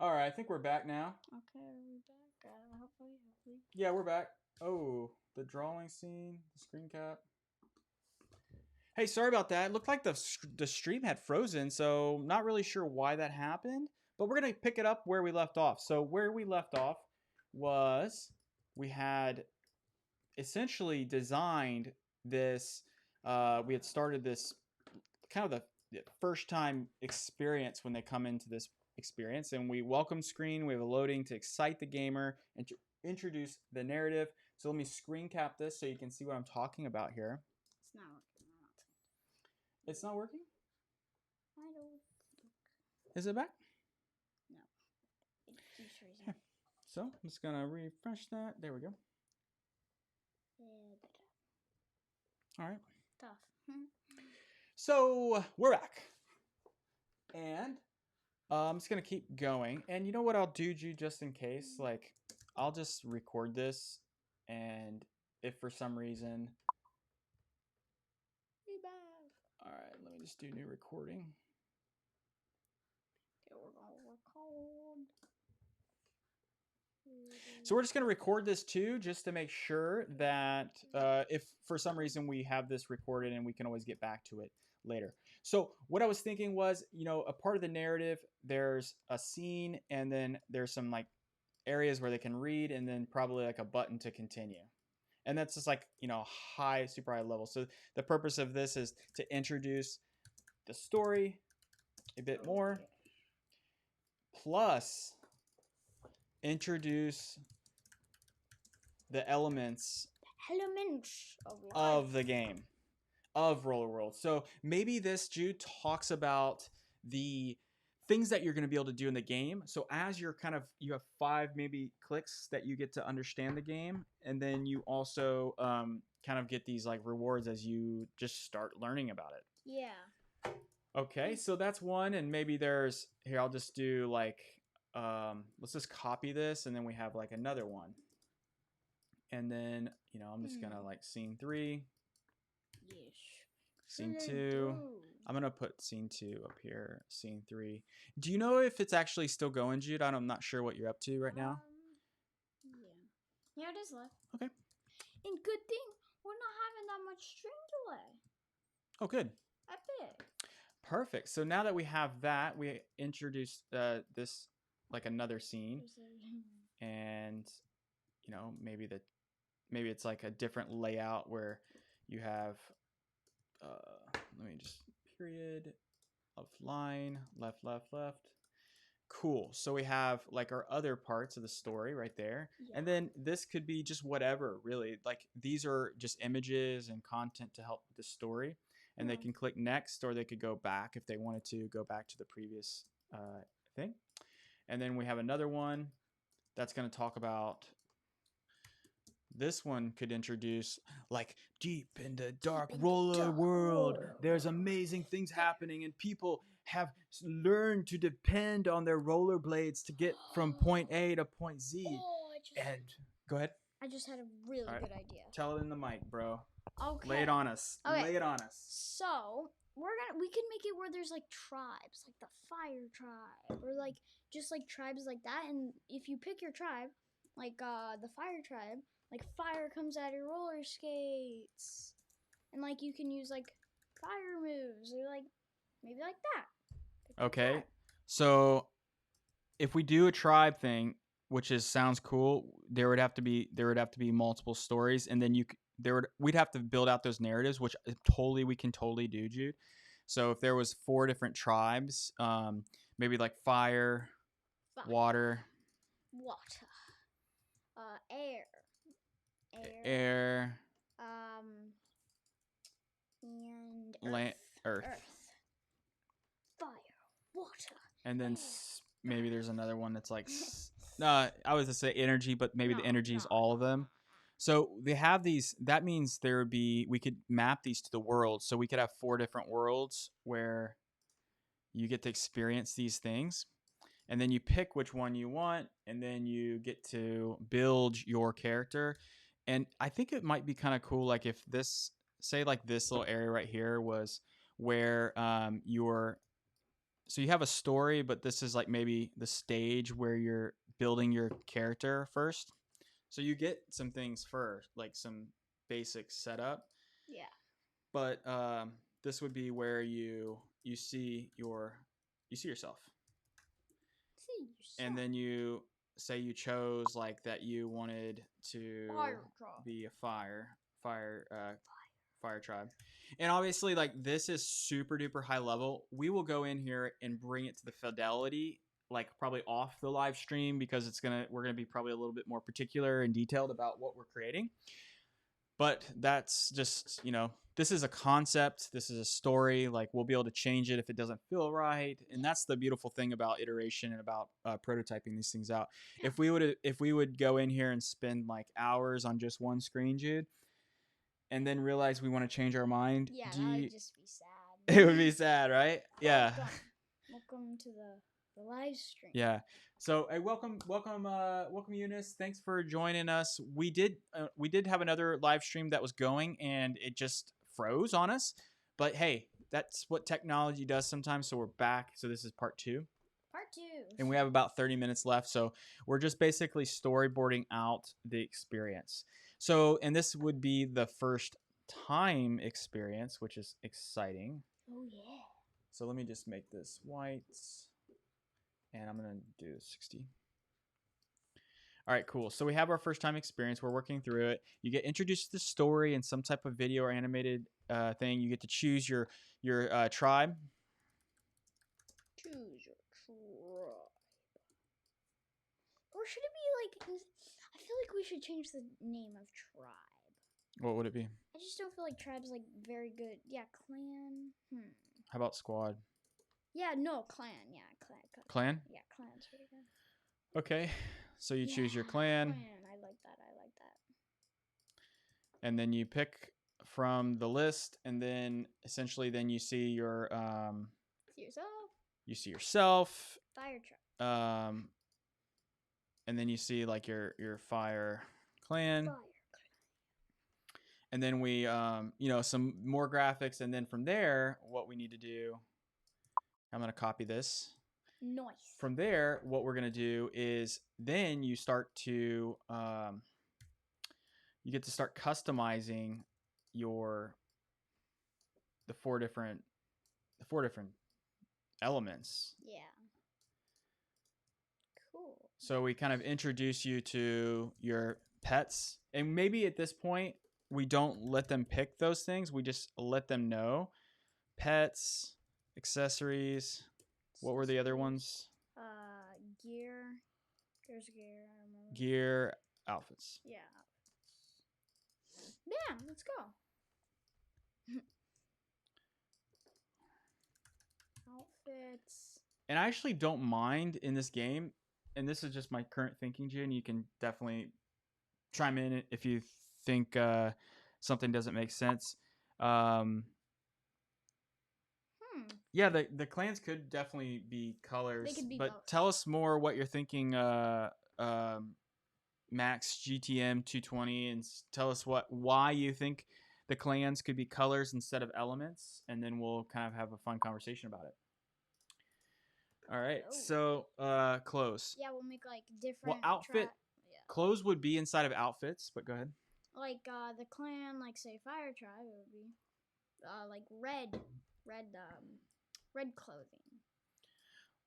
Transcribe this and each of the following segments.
All right, I think we're back now. Okay, are we back? Hopefully. Yeah, we're back. Oh, the drawing scene, the screen cap. Hey, sorry about that. It looked like the stream had frozen, so not really sure why that happened. But we're gonna pick it up where we left off. So where we left off was we had essentially designed this. We had started this kind of the first time experience when they come into this experience, and we welcome screen. We have a loading to excite the gamer and to introduce the narrative. So let me screen cap this so you can see what I'm talking about here. It's not working. It's not working. I don't. Is it back? No. It keeps freezing. So I'm just gonna refresh that. There we go. Yeah, All right. tough. So we're back, and I'm just gonna keep going. And you know what I'll do, Jude, just in case, like I'll just record this, and if for some reason, Be back. all right, let me just do new recording. Okay, we're gonna record. So we're just going to record this too, just to make sure that if for some reason we have this recorded and we can always get back to it later. So what I was thinking was, a part of the narrative, there's a scene and then there's some like areas where they can read and then probably like a button to continue. And that's just like, super high level. So the purpose of this is to introduce the story a bit more, plus introduce the elements of the game of Roller World. So maybe this Jude talks about the things that you're going to be able to do in the game. So as you're you have 5 maybe clicks that you get to understand the game, and then you also kind of get these like rewards as you just start learning about it. Yeah. Okay, so that's one, and maybe there's here. I'll just do like let's just copy this, and then we have like another one. And then, I'm just going to like scene 3. Yes. Scene 2. I'm going to put scene 2 up here. Scene 3. Do you know if it's actually still going, Jude? I'm not sure what you're up to right now. Yeah. Yeah, it is live. Okay. And good thing we're not having that much stream delay. Oh, good. Epic. Perfect. So now that we have that, we introduced this like another scene. And, maybe it's like a different layout where you have let me just period of line left. Cool. So we have like our other parts of the story right there. Yeah. And then this could be just whatever, really. Like these are just images and content to help with the story. And they can click next, or they could go back if they wanted to go back to the previous thing. And then we have another one that's going to talk about. This one could introduce like deep in the dark roller world. There's amazing things happening, and people have learned to depend on their rollerblades to get from point A to point Z. And go ahead. I just had a really good idea. Tell it in the mic, bro. Okay. Lay it on us. Okay. Lay it on us. So we can make it where there's like tribes, like the fire tribe, or like just like tribes like that. And if you pick your tribe, like the fire tribe, like fire comes out of your roller skates, and like you can use like fire moves or like maybe like that. Okay, so if we do a tribe thing, which sounds cool, there would have to be multiple stories, and then we'd have to build out those narratives, which we can totally do, Jude. So if there was 4 different tribes, maybe like fire, water, air, and earth. Fire, water, and then maybe there's another one that's like I was to say energy, but maybe the energy is all of them. So they have these. That means we could map these to the world. So we could have 4 different worlds where you get to experience these things, and then you pick which one you want, and then you get to build your character. And I think it might be kind of cool, like if this, say like this little area right here was where your so you have a story, but this is like maybe the stage where you're building your character first. So you get some things first, like some basic setup. Yeah. But this would be where you see yourself, See yourself. and then you say you chose like that you wanted to Fire tribe. be a fire tribe. And obviously, like, this is super duper high level. We will go in here and bring it to the fidelity, like probably off the live stream, because we're gonna be probably a little bit more particular and detailed about what we're creating. But that's just, this is a concept, this is a story. Like, we'll be able to change it if it doesn't feel right, and that's the beautiful thing about iteration and about prototyping these things out. Yeah. If we would go in here and spend like hours on just one screen, Jude, and then realize we want to change our mind, Yeah, that would just be sad. it would be sad, right? Yeah. Welcome to the live stream. Yeah. So, hey, welcome, Eunice. Thanks for joining us. We did have another live stream that was going, and it just froze on us. But hey, that's what technology does sometimes. So we're back. So this is part 2. Part 2. And we have about 30 minutes left. So we're just basically storyboarding out the experience. So, and this would be the first time experience, which is exciting. Oh yeah. So let me just make this white. And I'm going to do 60. All right, cool. So we have our first time experience. We're working through it. You get introduced to the story in some type of video or animated thing. You get to choose your tribe. Choose your tribe. Or should it be like... I feel like we should change the name of tribe. What would it be? I just don't feel like tribe's like very good. Yeah, clan. How about squad? Yeah, no, clan. Yeah, clan. Clan? Yeah, clan's pretty good. Okay. So you choose your clan. I like that. And then you pick from the list, and then essentially then you see your See yourself. You see yourself. Fire tribe. And then you see like your fire clan. And then we some more graphics, and then from there what we need to do, I'm going to copy this. Nice. From there, what we're going to do is then you start to you get to start customizing the four different elements. Yeah. Cool. So we kind of introduce you to your pets, and maybe at this point we don't let them pick those things. We just let them know. Pets, accessories. What were the other ones? Gear. There's gear. I remember. Gear, outfits. Yeah. Yeah, let's go. Outfits. And I actually don't mind in this game, and this is just my current thinking, Jin. You can definitely chime in if you think something doesn't make sense. Yeah, the clans could definitely be colors. They could be but both. Tell us more what you're thinking, Max GTM 220, and tell us why you think the clans could be colors instead of elements, and then we'll kind of have a fun conversation about it. All right, so clothes. Yeah, we'll make like different. Well, outfit. Clothes would be inside of outfits, but go ahead. Like the clan, like say Fire Tribe, it would be like red clothing.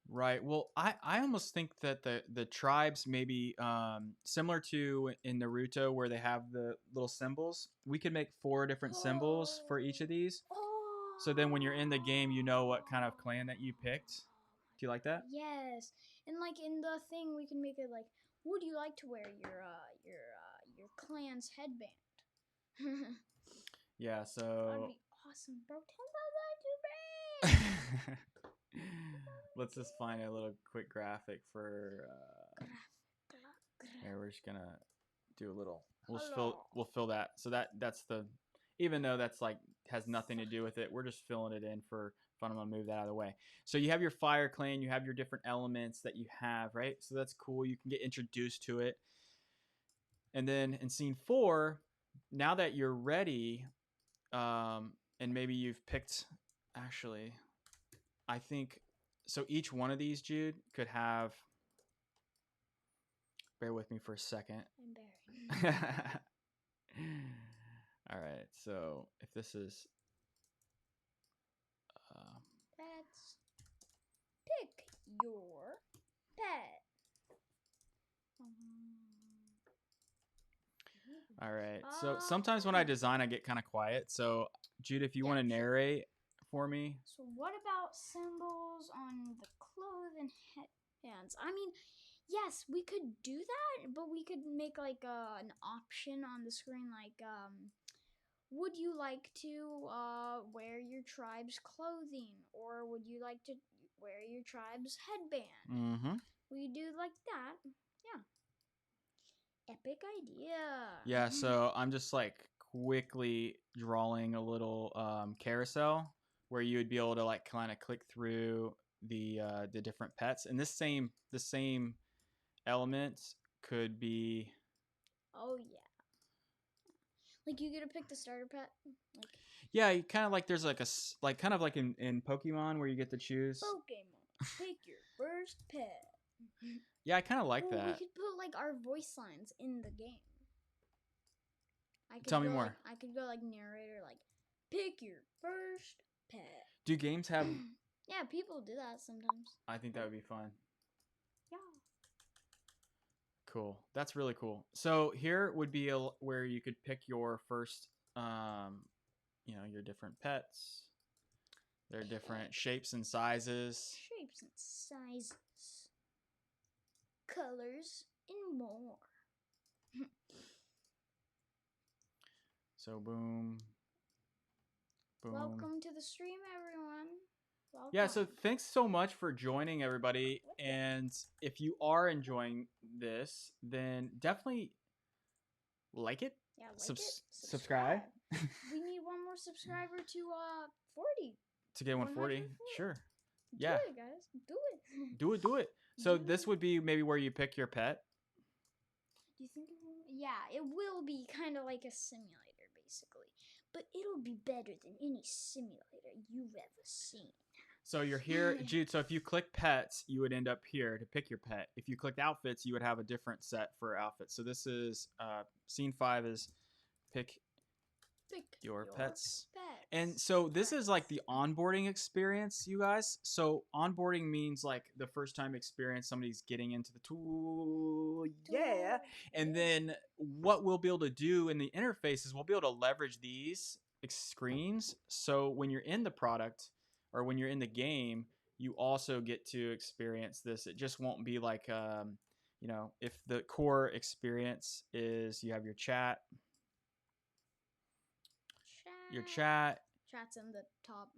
Right. Well, I almost think that the tribes may be similar to in Naruto, where they have the little symbols. We could make 4 different symbols for each of these. So then when you're in the game, you know what kind of clan that you picked. Do you like that? Yes. And like in the thing, we can make it like, would you like to wear your clan's headband? Yeah, so that'd be awesome, bro. Tell them that to me. Let's just find a little quick graphic for here. We're just gonna do a little, we'll fill that. So that's the, even though that's like has nothing to do with it, we're just filling it in for fun. I'm gonna move that out of the way. So you have your fire clan, you have your different elements that you have, right? So that's cool. You can get introduced to it. And then in scene 4, now that you're ready, and maybe you've picked, actually, I think so each one of these, Jude, could have. Bear with me for a second. I'm bearing. All right. So if this is. Pets. Pick your pet. All right. So sometimes when I design, I get kind of quiet. So Jude, if you want to sure. narrate for me. So what about symbols on the clothes and headbands? I mean, yes, we could do that, but we could make like an option on the screen, like would you like to wear your tribe's clothing, or would you like to wear your tribe's headband? Mm-hmm. We do like that. Yeah. Epic idea. Yeah. So I'm just like quickly drawing a little carousel where you would be able to like kind of click through the different pets, and this same element could be. Oh yeah. Like you get to pick the starter pet. Like Yeah, you kind of like there's like like kind of like in Pokemon where you get to choose. Pokemon, pick your first pet. Yeah, I kind of like We that. could put like our voice lines in the game. I could Tell me go, more. Like, I could go like narrator, like pick your first pet. Do games have? Yeah, people do that sometimes. I think that would be fun. Yeah. Cool. That's really cool. So here would be where you could pick your first, your different pets. They're different shapes and sizes. Shapes and sizes, colors, and more. So boom, boom. Welcome to the stream, everyone. Welcome. Yeah, so thanks so much for joining, everybody. And if you are enjoying this, then definitely like it. Yeah, like Subscribe. We need one more subscriber to 40. To get 140. Sure. Do Yeah. it, guys. Do it. Do it. So this would be maybe where you pick your pet. Do you think it will? Yeah, it will be kind of like a simulator, basically. But it'll be better than any simulator you've ever seen. So you're here, Jude. So if you click pets, you would end up here to pick your pet. If you clicked outfits, you would have a different set for outfits. So this is scene 5 is pick your pets. And so this is like the onboarding experience, you guys. So onboarding means like the first time experience, somebody's getting into the tool. Yeah. And then what we'll be able to do in the interface is we'll be able to leverage these screens. So when you're in the product or when you're in the game, you also get to experience this. It just won't be like, if the core experience is you have your chat. Your Chat's in the top.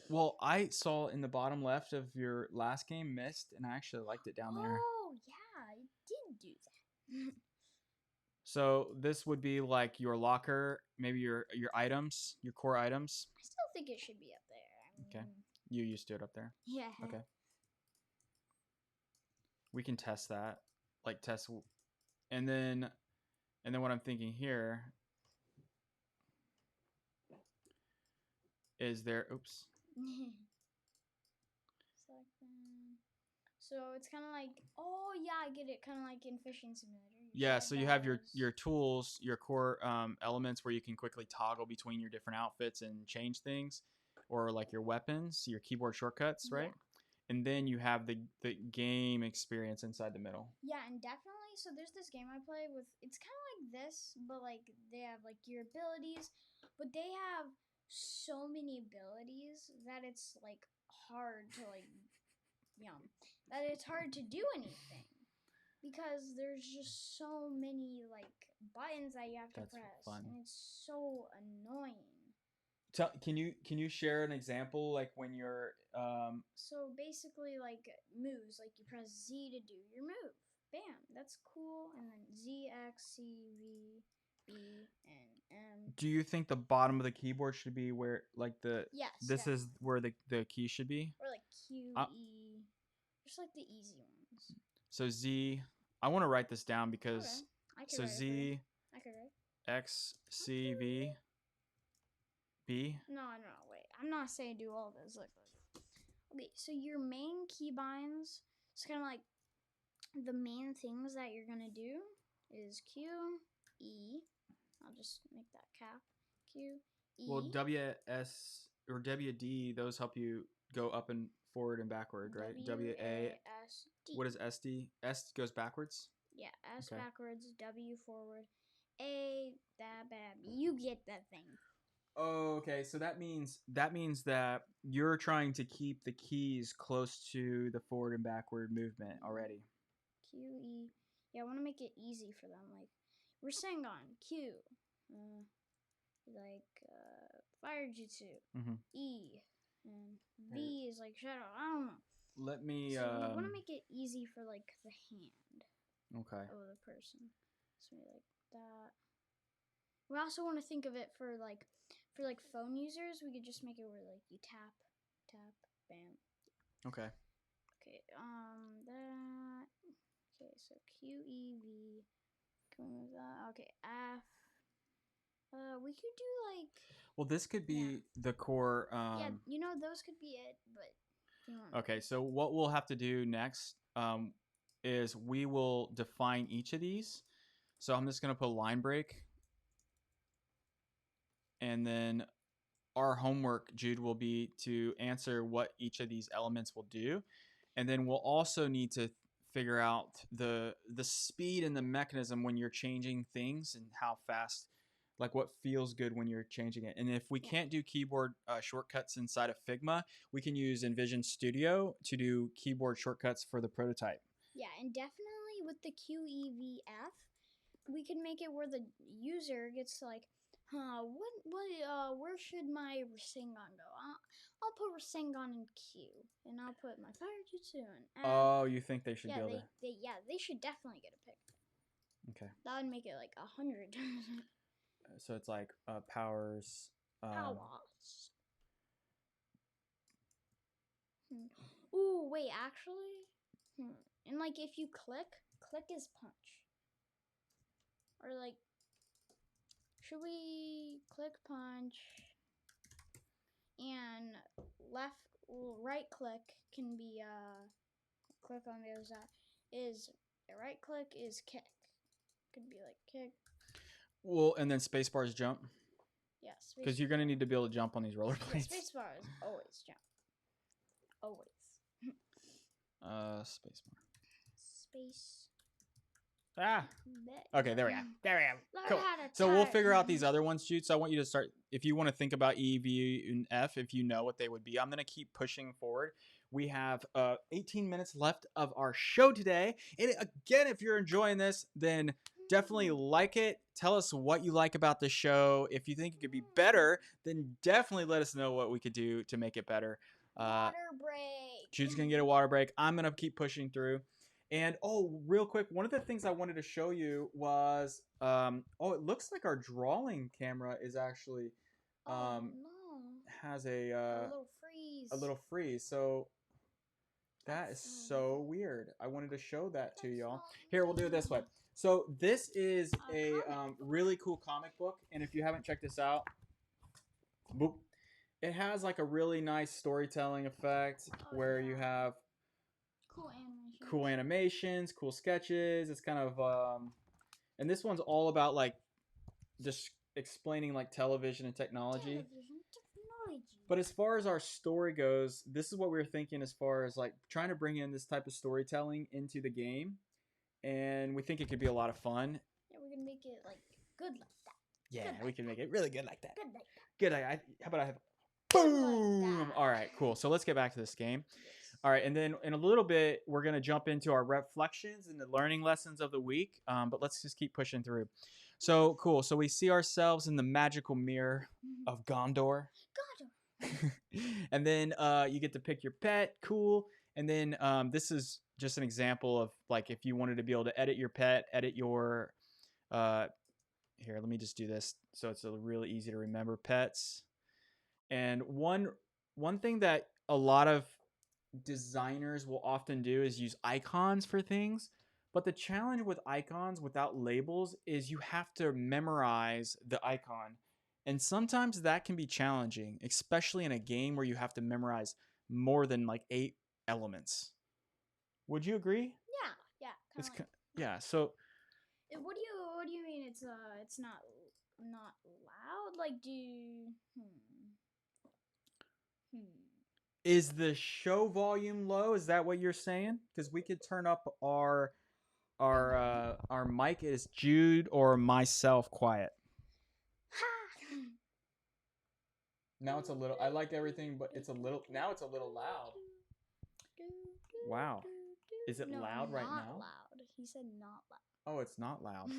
Well, I saw in the bottom left of your last game, Mist, and I actually liked it down there. Oh, yeah, I did do that. So this would be like your locker, maybe your items, your core items. I still think it should be up there. Okay. You used to it up there? Yeah. Okay. We can test that. Like test. And then what I'm thinking here is there, oops. So it's kind of like, oh yeah, I get it, kind of like in Fishing Simulator. Yeah, so you have your tools, your core elements where you can quickly toggle between your different outfits and change things, or like your weapons, your keyboard shortcuts, right? Yeah. And then you have the game experience inside the middle. Yeah, and definitely, so there's this game I play with, it's kind of like this, but like they have like your abilities, but they have so many abilities that it's like hard to like, that it's hard to do anything because there's just so many like buttons that you have to press, and it's so annoying. Can you share an example like when you're So basically like moves, like you press Z to do your move, bam, that's cool, and then Z, X, C, V, B, and M. Do you think the bottom of the keyboard should be where like the this is where the key should be? Or like Q, E, just like the easy ones. So Z, I want to write this down because so Z, I could write. X, C, V, B. No, wait. I'm not saying do all this. Look. okay, so your main keybinds, it's kind of like the main things that you're gonna do is Q, E. I'll just make that cap. Q, E. Well, WS or WD, those help you go up and forward and backward, right? WASD. What is SD? S goes backwards? Yeah, S Okay. backwards, W forward, A, that, bad. You get that thing. Oh, okay. So that means that you're trying to keep the keys close to the forward and backward movement already. Q, E. Yeah, I want to make it easy for them. Like, Rasengan, Q. Fire Jutsu. Mm-hmm. E. And V is like Shadow. I don't know. Let me. So we want to make it easy for like the hand. Okay. Of the person. So like that. We also want to think of it for phone users. We could just make it where like you tap, bam. Okay. Okay. That. Okay. So Q E V. Can we move that? Okay. F. We could do like. Well, this could be the core. Yeah, those could be it, but. Okay, so what we'll have to do next is we will define each of these. So I'm just going to put line break. And then our homework, Jude, will be to answer what each of these elements will do. And then we'll also need to figure out the speed and the mechanism when you're changing things and how fast, like what feels good when you're changing it. And if we can't do keyboard shortcuts inside of Figma, we can use InVision Studio to do keyboard shortcuts for the prototype. Yeah, and definitely with the QEVF, we can make it where the user gets to like, where should my Rasengan go? I'll put Rasengan in Q, and I'll put my Fire Jutsu in F. Oh, you think they should be able to? They should definitely get a pick. Okay. That would make it like 100. So it's like powers. Powers. Ooh, wait, actually, and like if you click is punch, or like, should we click punch? And right click can be click on the other side. Is right click is kick. Could be like kick. Well, and then spacebar is jump. Yes. Because you're gonna need to be able to jump on these rollerblades. Yeah, spacebar is always jump. Always. Spacebar. Space. Ah. Okay, there we go. There we go. Cool. Learn how to So we'll type. figure out these other ones, Jude. So I want you to start. If you want to think about E, V, and F, if you know what they would be, I'm gonna keep pushing forward. We have 18 minutes left of our show today. And again, if you're enjoying this, then definitely like it. Tell us what you like about the show. If you think it could be better, then definitely let us know what we could do to make it better. Water break. Jude's going to get a water break. I'm going to keep pushing through. And, real quick, one of the things I wanted to show you was, it looks like our drawing camera is actually has a little freeze. A little freeze. So that is so weird. I wanted to show that to y'all. Here, we'll do it this way. So this is a really cool comic book, and if you haven't checked this out, boop, it has like a really nice storytelling effect where you have cool animations, cool sketches. It's kind of and this one's all about like just explaining like television and technology. But as far as our story goes, this is what we were thinking as far as like trying to bring in this type of storytelling into the game. And we think it could be a lot of fun. Yeah, we're going to make it like good like that. Yeah, we can make it really good like that. Good like that. Good. How about I have boom? Like all right, cool. So let's get back to this game. All right, and then in a little bit, we're going to jump into our reflections and the learning lessons of the week. But let's just keep pushing through. So cool. So we see ourselves in the magical mirror of Gondor. And then you get to pick your pet. Cool. And then this is just an example of like if you wanted to be able to edit your pet, edit your here, let me just do this so it's really easy to remember pets. And one thing that a lot of designers will often do is use icons for things. But the challenge with icons without labels is you have to memorize the icon. And sometimes that can be challenging, especially in a game where you have to memorize more than like 8 elements. Would you agree? Yeah, kind It's of like. yeah. So What do you mean? It's not loud. Like do you, hmm. is the show volume low? Is that what you're saying? Because we could turn up our mic. Is Jude or myself quiet? Now it's a little. I like everything, but it's a little. Now it's a little loud. Wow. Is it No, loud right not now? loud. He said not loud. Oh, it's not loud.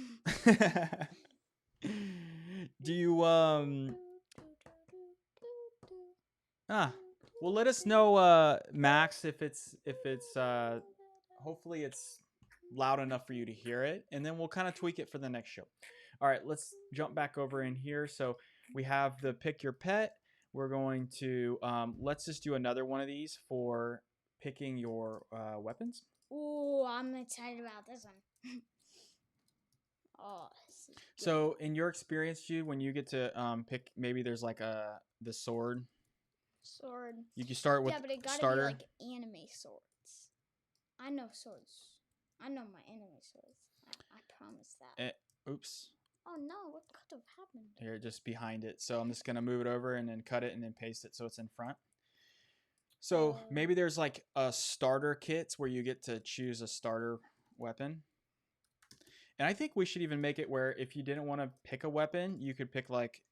Do you ah well, let us know, Max, if it's hopefully it's loud enough for you to hear it, and then we'll kind of tweak it for the next show. All right, let's jump back over in here. So we have the pick your pet. We're going to let's just do another one of these for picking your weapons. Ooh, I'm excited about this one. Oh, this is good. So in your experience, Jude, when you get to pick, maybe there's like the sword. Sword. You can start with Yeah, but it gotta starter. be like anime swords. I know swords. I know my anime swords. I promise that. Oops. Oh no, what could have happened? Here, just behind it. So I'm just gonna move it over and then cut it and then paste it so it's in front. So maybe there's like a starter kits where you get to choose a starter weapon. And I think we should even make it where if you didn't want to pick a weapon, you could pick like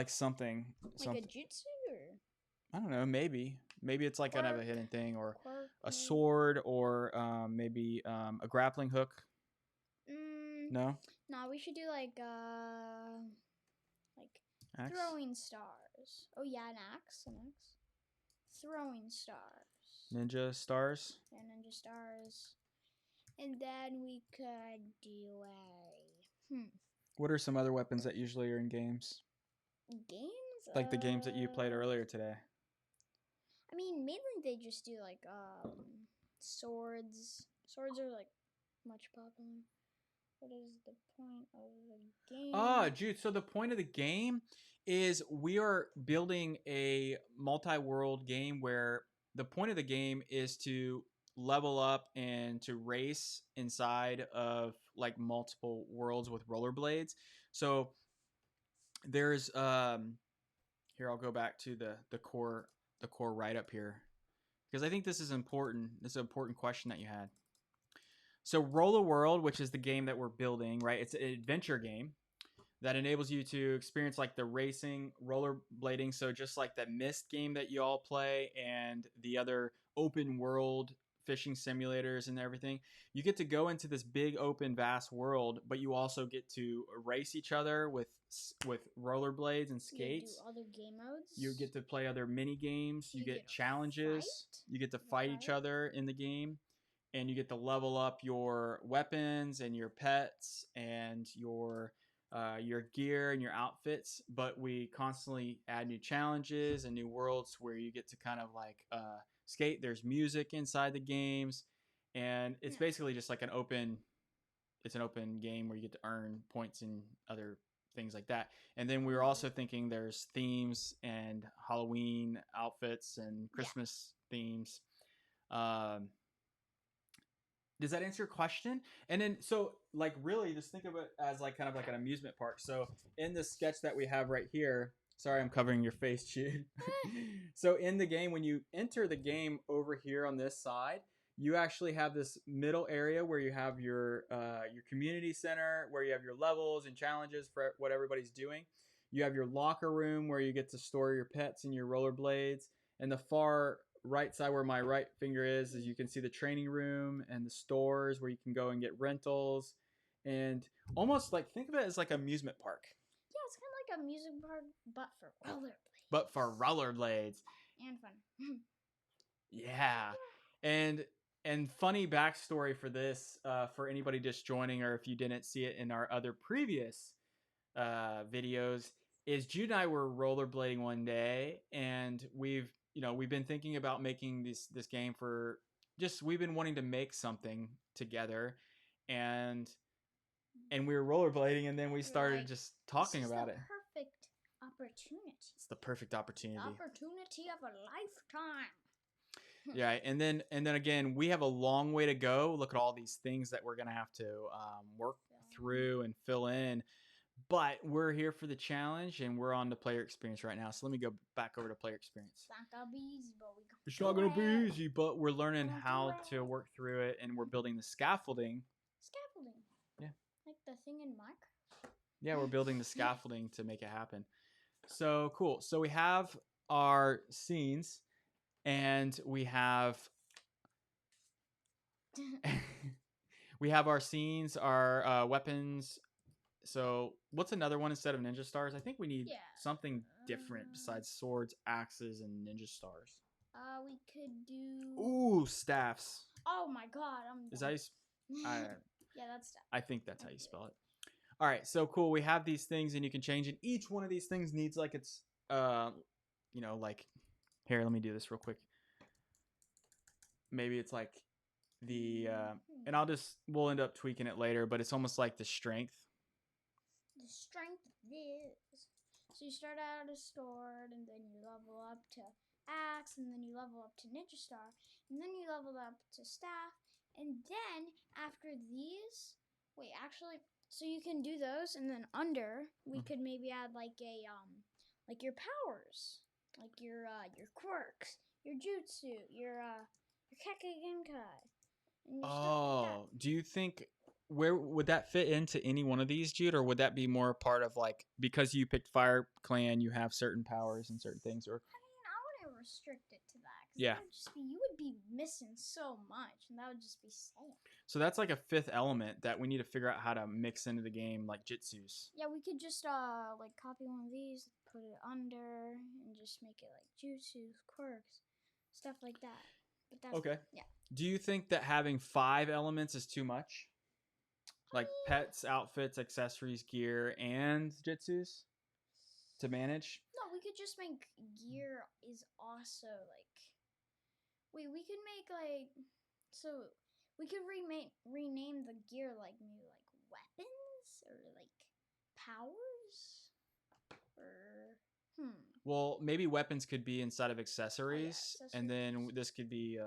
something. Like a jutsu or? I don't know, maybe it's like kind of a hidden thing, or a maybe. sword, or maybe a grappling hook. No. No, we should do like Axe? throwing stars. Oh yeah, an axe. Throwing stars. Ninja stars. Yeah, ninja stars. And then we could do a What are some other weapons that usually are in games? Games? Like the games that you played earlier today. I mean, mainly they just do like swords. Swords are like much popular. What is the point of the game? Ah, Jude, so the point of the game is we are building a multi-world game where the point of the game is to level up and to race inside of like multiple worlds with rollerblades. So there's here I'll go back to the core write up here because I think this is important. This is an important question that you had. So Roller World, which is the game that we're building, right? It's an adventure game that enables you to experience like the racing, rollerblading. So just like that Myst game that you all play and the other open world fishing simulators and everything, you get to go into this big open vast world, but you also get to race each other with rollerblades and skates. You do other game modes. You get to play other mini games. You get challenges. Fight? You get to fight each other in the game. And you get to level up your weapons and your pets and your gear and your outfits. But we constantly add new challenges and new worlds where you get to kind of like skate. There's music inside the games, and it's basically just like an open game where you get to earn points and other things like that. And then we were also thinking there's themes and Halloween outfits and Christmas themes. Does that answer your question? And then, so like really just think of it as like kind of like an amusement park. So in the sketch that we have right here, sorry, I'm covering your face, Jude. So in the game, when you enter the game over here on this side, you actually have this middle area where you have your community center, where you have your levels and challenges for what everybody's doing. You have your locker room where you get to store your pets and your rollerblades. And the far right side where my right finger is you can see the training room and the stores where you can go and get rentals, and almost like think of it as like an amusement park. Yeah, it's kind of like a amusement park, but for rollerblades. But for rollerblades. And fun. Yeah. And funny backstory for this, for anybody just joining, or if you didn't see it in our other previous videos, is Jude and I were rollerblading one day, and we've been thinking about making this game for we've been wanting to make something together, and we were rollerblading, and then we started just talking about it. Perfect opportunity. It's the perfect opportunity. Opportunity of a lifetime. Yeah, and then again, we have a long way to go. Look at all these things that we're gonna have to work through and fill in. But we're here for the challenge, and we're on the player experience right now. So let me go back over to player experience. It's not gonna be easy, but we gonna It's not gonna be easy, but we're learning Gonna do how it. to work through it, and we're building the scaffolding. Scaffolding. Yeah. Like the thing in Minecraft. Yeah, we're building the scaffolding to make it happen. So cool. So we have our scenes, and we have our scenes, our weapons. So what's another one instead of ninja stars? I think we need something different besides swords, axes, and ninja stars. We could do. Ooh, staffs. Oh my god, Is that yeah, that's staff. I think that's how you spell it. All right, so cool. We have these things, and you can change it. Each one of these things needs like its, like here. Let me do this real quick. Maybe it's like the, and we'll end up tweaking it later, but it's almost like the strength. The strength is. So you start out as sword, and then you level up to axe, and then you level up to ninja star, and then you level up to staff, and then after these, so you can do those, and then under we could maybe add like a like your powers, like your quirks, your jutsu, your Kekkei Genkai. And your stuff like that. Do you think where would that fit into any one of these, Jude, or would that be more part of like because you picked Fire Clan, you have certain powers and certain things, or? I wouldn't restrict it to that. Yeah. You would be missing so much, and that would just be sad. So that's like a fifth element that we need to figure out how to mix into the game, like jutsus. Yeah, we could just like copy one of these, put it under, and just make it like jutsus, quirks, stuff like that. But that's okay. Yeah. Do you think that having 5 elements is too much? Like pets, outfits, accessories, gear, and jutsus to manage? No, we could just make gear is also like. We could make like we could rename the gear like maybe like weapons or like powers or Well, maybe weapons could be inside of accessories, and then this could be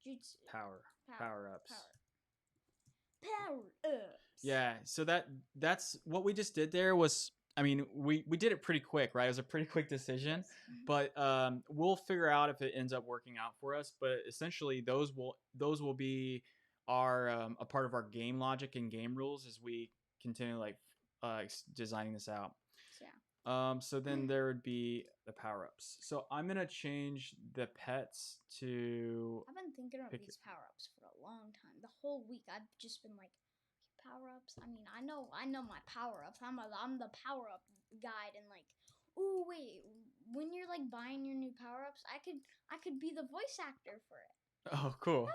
jutsu. Power ups. Power ups. Yeah, so that's what we just did there was. I mean, we did it pretty quick, right? It was a pretty quick decision, but we'll figure out if it ends up working out for us. But essentially, those will be our a part of our game logic and game rules as we continue like designing this out. So then there would be the power ups. So I'm gonna change the pets to. I've been thinking of these power ups for a long time. The whole week I've just been like. Power ups. I mean, I know my power ups. I'm the power up guide, and like, oh wait, when you're like buying your new power ups, I could be the voice actor for it. Oh, cool. That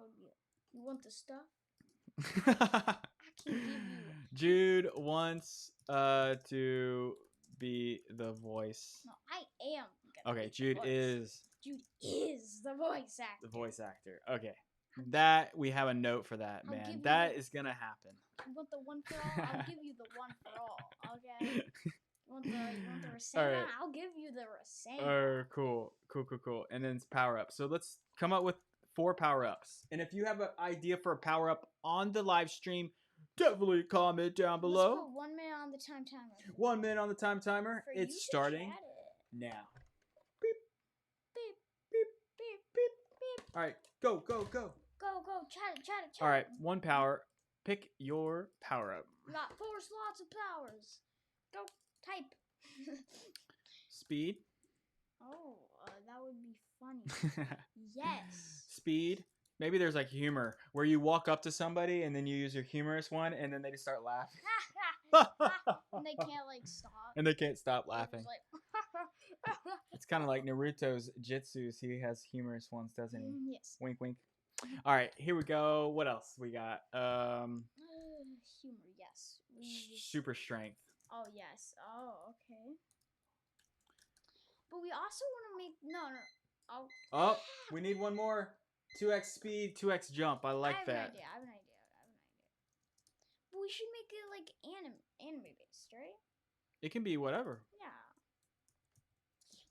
would be amazing. You want the stuff? I can give you. Jude wants to be the voice. No, I am. Okay, Jude is. Jude is the voice actor. The voice actor. Okay. That we have a note for that, man. That is gonna happen. You want the one for all? I'll give you the one for all. Okay. You want the Rasengan? Right. I'll give you the Rasengan. Cool. And then it's power up. So let's come up with 4 power ups. And if you have an idea for a power up on the live stream, definitely comment down below. Let's put 1 minute on the time timer. 1 minute on the time timer. It's starting now. Beep. Beep. Beep. Beep. Beep. Beep. All right, go. Go, chat it. All right, 1 power. Pick your power up. Got 4 slots of powers. Go, type. Speed. Oh, that would be funny. Yes. Speed. Maybe there's like humor, where you walk up to somebody and then you use your humorous one, and then they just start laughing. And they can't like stop. And they can't stop laughing. Like It's kind of like Naruto's jutsus. He has humorous ones, doesn't he? Yes. Wink, wink. All right, here we go. What else we got? Humor, yes. Super strength. Oh, yes. Oh, okay. But we also want to make Oh, we need one more. 2x speed, 2x jump. I like that. I have an idea. But we should make it like anime based, right? It can be whatever. Yeah.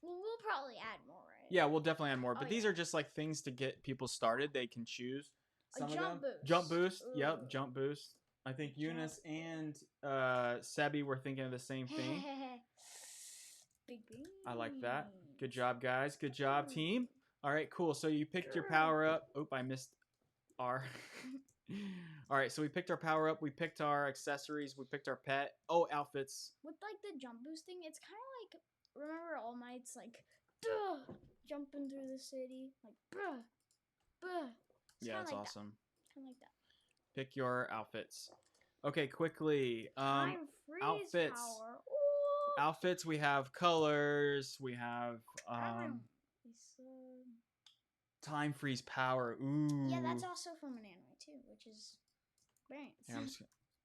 Well, we'll probably add more, right? Yeah, we'll definitely add more. But Oh, these yeah. are just like things to get people started. They can choose A some of jump them. boost. Jump boost. Ooh. Yep, jump boost. I think Jump Eunice and Sebi were thinking of the same thing. Big bean. I like that. Good job, guys. Good job, team. All right, cool. So you picked your power up. Oop, I missed R. All right, so we picked our power up. We picked our accessories. We picked our pet. Oh, outfits. With like the jump boosting, it's kind of like, remember All Might's like, duh, jumping through the city, like, bruh, bruh. Yeah, that's like awesome. Kind of like that. Pick your outfits. Okay, quickly. Time freeze outfits. power. Ooh. Outfits. We have colors. We have time freeze power. Ooh. Yeah, that's also from an anime too, which is brains. Yeah, I'm just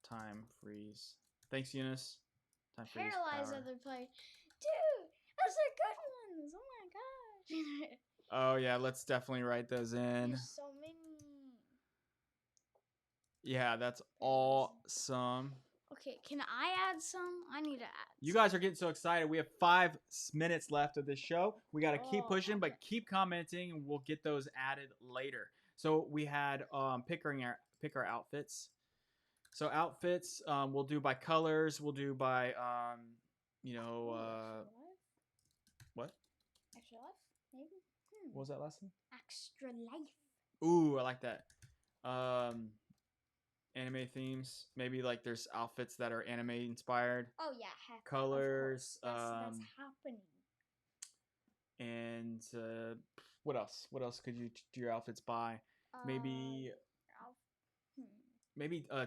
time freeze. Thanks, Eunice. Time freeze Paralyze power. other players. Dude, those are good ones. Oh my gosh. Oh yeah, let's definitely write those in. There's so many. Yeah, that's awesome. Okay, can I add some? I need to add. You guys are getting so excited. We have 5 minutes left of this show. We got to keep pushing, but keep commenting, and we'll get those added later. So we had pick our outfits. So outfits we'll do by colors. We'll do by what? Extra life, maybe. What was that last one? Extra life. Ooh, I like that. Anime themes. Maybe like there's outfits that are anime inspired. Oh yeah, colors. That's happening. And what else? What else could you do your outfits by? Maybe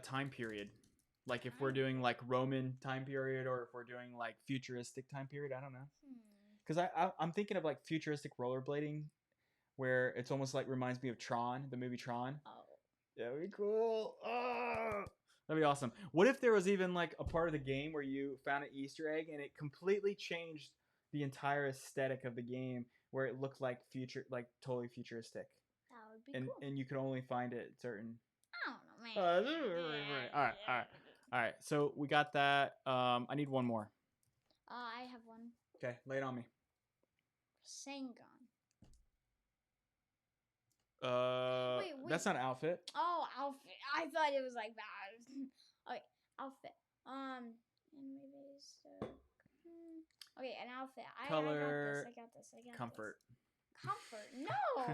time period. Like if we're doing like Roman time period, or if we're doing like futuristic time period. I don't know. Because I'm thinking of like futuristic rollerblading, where it's almost like reminds me of Tron, the movie Tron. Oh. That'd be cool. Oh, that'd be awesome. What if there was even like a part of the game where you found an Easter egg and it completely changed the entire aesthetic of the game, where it looked like totally futuristic? That would be cool. And you could only find it at certain. I don't know, man. All right. So we got that. I need one more. I have one. Okay, lay it on me. Sengon. Wait. That's not an outfit. Oh, outfit. I thought it was like that. Okay, outfit. Okay, an outfit. Color. I got this. Comfort. Comfort. No.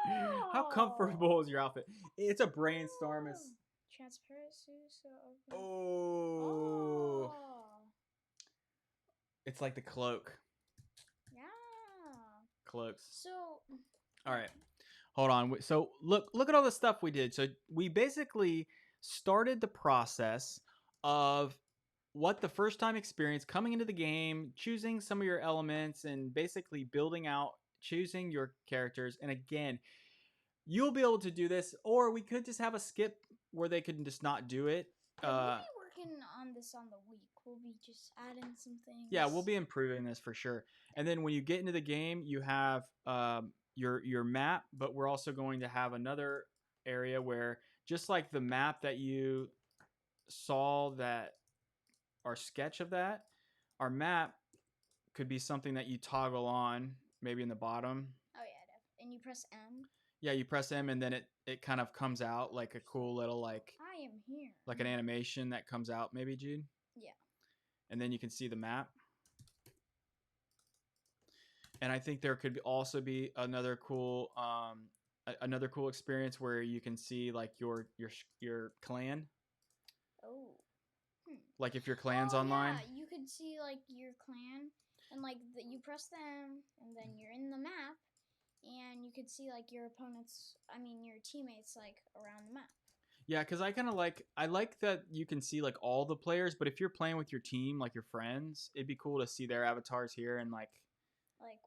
No. How comfortable is your outfit? It's a brainstorm. It's transparent suit. Oh. It's like the cloak. Yeah. Cloaks. So. All right. Hold on. So look at all the stuff we did. So we basically started the process of what the first time experience, coming into the game, choosing some of your elements, and basically building out, choosing your characters. And again, you'll be able to do this, or we could just have a skip where they could just not do it. We'll be working on this on the week. We'll be just adding some things. Yeah, we'll be improving this for sure. And then when you get into the game, you have your map, but we're also going to have another area where, just like the map that you saw, that our sketch of that, our map could be something that you toggle on, maybe in the bottom. Oh yeah, and you press M. Yeah, you press M, and then it kind of comes out like a cool little like. I am here. Like an animation that comes out, maybe, Jude. Yeah. And then you can see the map. And I think there could also be another cool experience where you can see like your clan. Oh. Like if your clan's online. Yeah, you could see like your clan, and like you press them, and then you're in the map, and you could see like your your teammates like around the map. Yeah, because I like that you can see like all the players, but if you're playing with your team, like your friends, it'd be cool to see their avatars here and like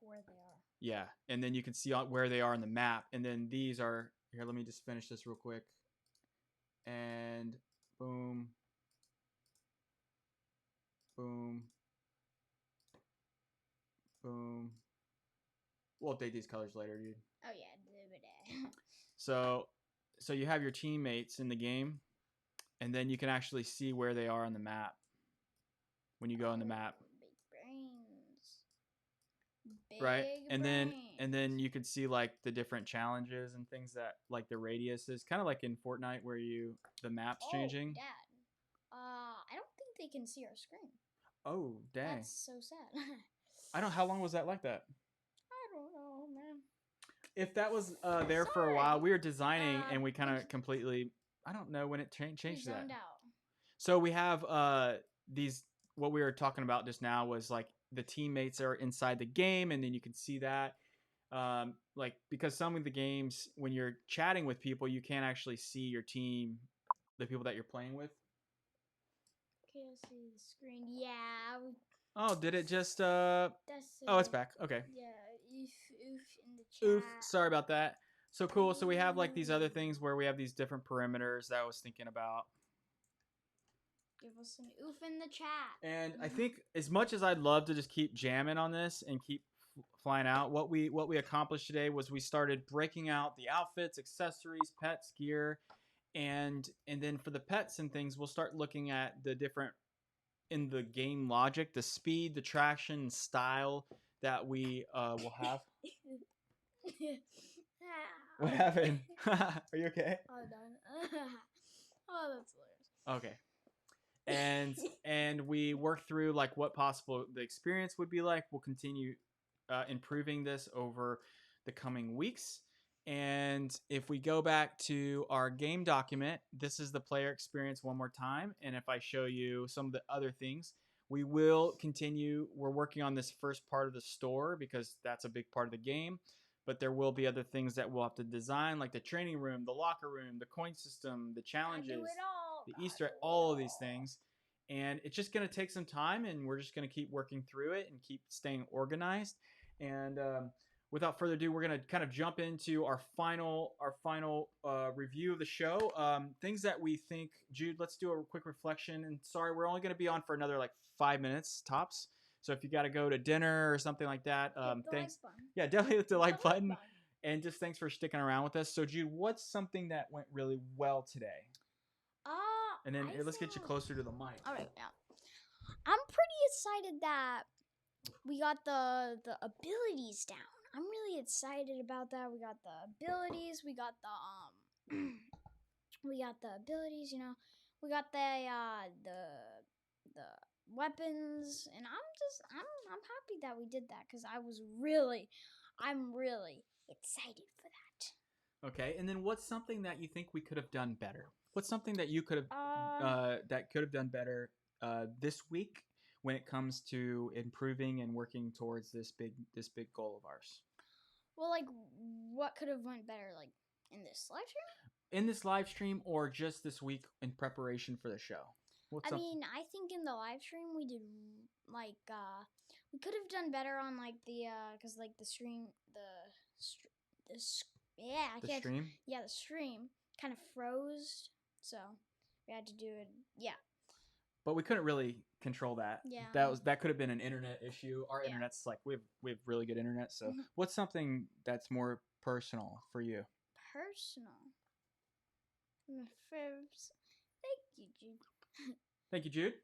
where they are. Yeah, and then you can see where they are on the map, and then these are here. Let me just finish this real quick, and boom, boom, boom. We'll update these colors later, dude. Oh yeah. So you have your teammates in the game, and then you can actually see where they are on the map when you go on the map. Big brains. right? Big And brains. then you could see like the different challenges and things that like the radius is kind of like in Fortnite where the map's Oh, changing. Dad. I don't think they can see our screen. Oh, dang. That's so sad. I don't. How long was that like that? I don't know, man. If that was there for a while, Sorry. we were designing and we kind We of completely. I don't know when it changed that. zoned out. So we have these. What we were talking about just now was like the teammates are inside the game, and then you can see that. Like because some of the games, when you're chatting with people, you can't actually see your team, the people that you're playing with. Can't see the screen. Yeah, Oh, did it just? that's Oh, it's back. Okay. Yeah, oof in the chat. Oof. Sorry about that. So cool. So we have like these other things where we have these different perimeters that I was thinking about. Give us an oof in the chat. And I think as much as I'd love to just keep jamming on this and keep flying out, what we accomplished today was we started breaking out the outfits, accessories, pets, gear, and then for the pets and things, we'll start looking at the different in the game logic, the speed, the traction, style that we will have. What happened? Are you okay? Oh, done. Oh, that's hilarious. Okay. And we work through like what possible the experience would be like. We'll continue improving this over the coming weeks. And if we go back to our game document, this is the player experience one more time. And if I show you some of the other things, we will continue. We're working on this first part of the store because that's a big part of the game. But there will be other things that we'll have to design, like the training room, the locker room, the coin system, the challenges, the Easter, all of these things. And it's just going to take some time, and we're just going to keep working through it and keep staying organized. And without further ado, we're going to kind of jump into our final review of the show. Things that we think, Jude. Let's do a quick reflection. And sorry, we're only going to be on for another like 5 minutes tops. So if you got to go to dinner or something like that, thanks. Yeah, definitely hit the like button. And just thanks for sticking around with us. So Jude, what's something that went really well today? And then let's get you closer to the mic. All right, yeah. I'm pretty excited that we got the abilities down. I'm really excited about that. We got the abilities. We got the we got the abilities. You know, we got the weapons, and I'm happy that we did that because I'm really excited for that. Okay, and then what's something that you think we could have done better? What's something that you could have that could have done better this week when it comes to improving and working towards this big goal of ours? Well, like, what could have went better, like in this live stream? In this live stream, or just this week in preparation for the show? I mean, I think in the live stream we did like we could have done better on like the because like the stream the stream kind of froze, so we had to do it. Yeah, but we couldn't really control that. Yeah, that could have been an internet issue. Our internet's like we have really good internet. So what's something that's more personal for you? Personal. Thank you, Jude. Thank you, Jude.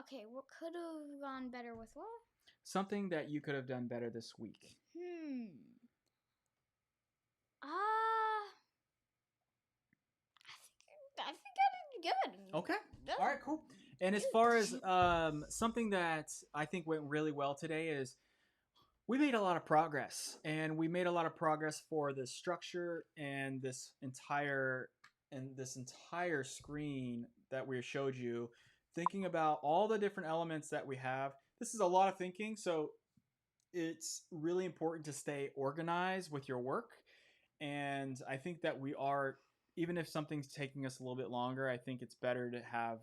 Okay, what could have gone better with what? Something that you could have done better this week. I think I did good. Okay. Yeah. All right, cool. And as far as something that I think went really well today is we made a lot of progress, and we made a lot of progress for the structure and this entire screen that we showed you, thinking about all the different elements that we have. This is a lot of thinking, so it's really important to stay organized with your work. And I think that we are, even if something's taking us a little bit longer, I think it's better to have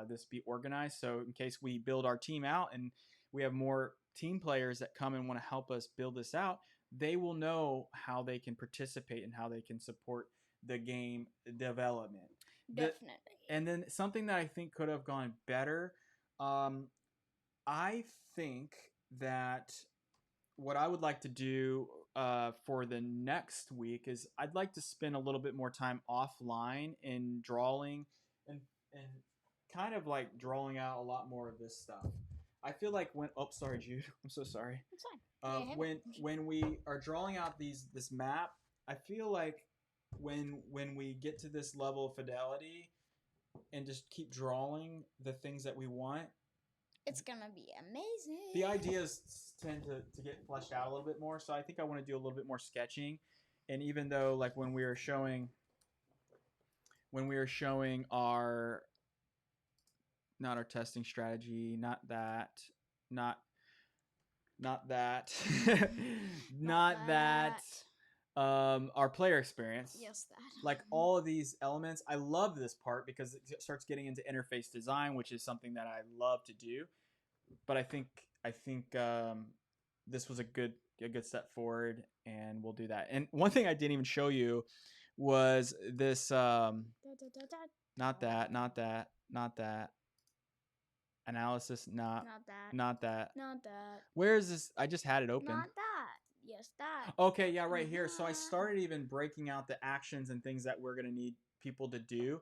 this be organized. So in case we build our team out and we have more team players that come and want to help us build this out, they will know how they can participate and how they can support the game development. Definitely. And then something that I think could have gone better, I think that what I would like to do for the next week is I'd like to spend a little bit more time offline in drawing and kind of like drawing out a lot more of this stuff. I feel like when sorry Jude, I'm so sorry. It's fine. When we are drawing out this map, I feel like when we get to this level of fidelity and just keep drawing the things that we want, it's gonna be amazing. The ideas tend to get fleshed out a little bit more. So I think I want to do a little bit more sketching. And even though like when we were showing our not our testing strategy, not that, not that, not that. Our player experience. Yes, that. Like all of these elements, I love this part because it starts getting into interface design, which is something that I love to do. But I think this was a good step forward, and we'll do that. And one thing I didn't even show you was this. Not that. Analysis. Not that. Where is this? I just had it open. Not that. Yes, that. Okay, yeah, right here. So I started even breaking out the actions and things that we're going to need people to do.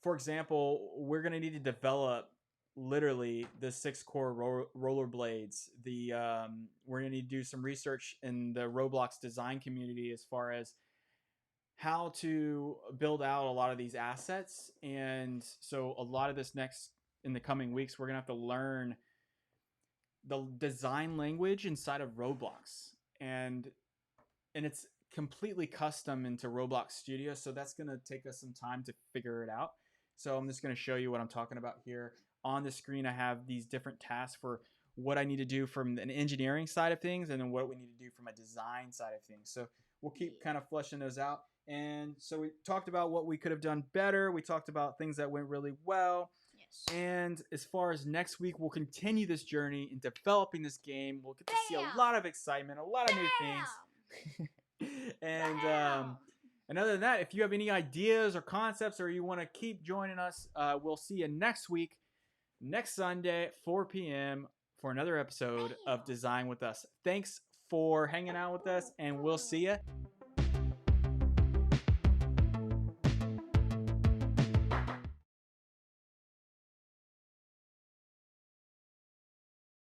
For example, we're going to need to develop literally the 6 core rollerblades. We're going to need to do some research in the Roblox design community as far as how to build out a lot of these assets. And so a lot of this in the coming weeks, we're going to have to learn the design language inside of Roblox. And it's completely custom into Roblox Studio, so that's going to take us some time to figure it out. So I'm just going to show you what I'm talking about here. On the screen, I have these different tasks for what I need to do from an engineering side of things and then what we need to do from a design side of things. So we'll keep kind of fleshing those out. And so we talked about what we could have done better. We talked about things that went really well. Yes. And as far as next week, we'll continue this journey in developing this game. We'll get to see a lot of excitement, a lot of new things. And other than that, if you have any ideas or concepts or you want to keep joining us, we'll see you next week, next Sunday at 4 p.m. for another episode of Design with Us. Thanks for hanging out with us, and we'll see you